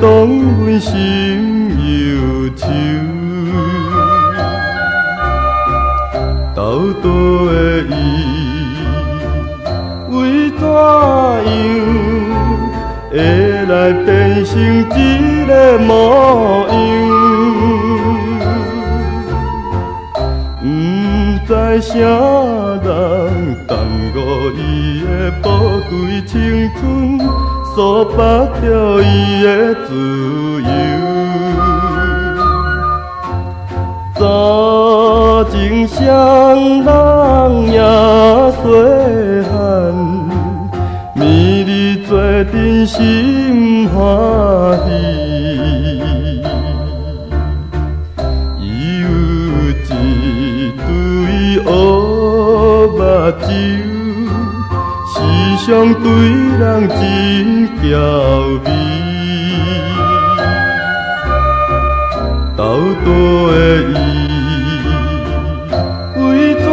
动阮心忧愁。斗倒的伊，为怎样会来变成这个模样？不知啥人耽误伊的宝贵青春，束缚着伊的自由。早情双人也细汉，暝日做阵心欢喜。伊有一对乌目睭，时常对人真娇美。斗倒的伊，为怎样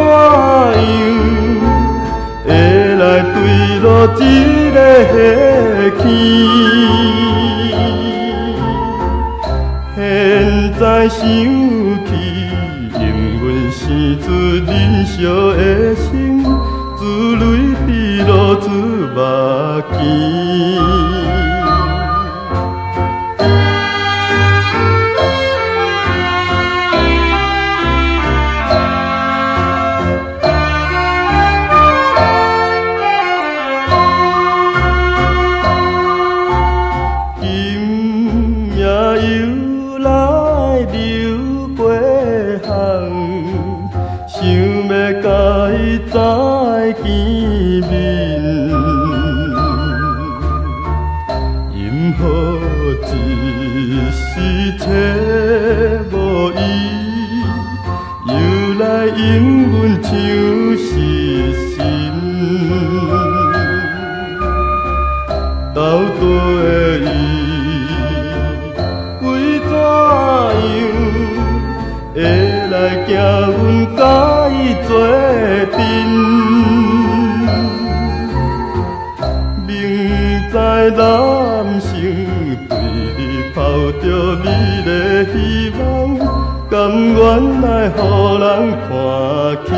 会来对落一个下去？现在想起，因阮生出仁惜的心，珠泪滴落出目镜。又来流过巷，想要甲伊再见面，因何一时找无伊，又来引阮唱失心。斗倒的伊，会来惊阮甲伊作阵，明知男性对你抱着美丽希望，甘愿来予人看轻。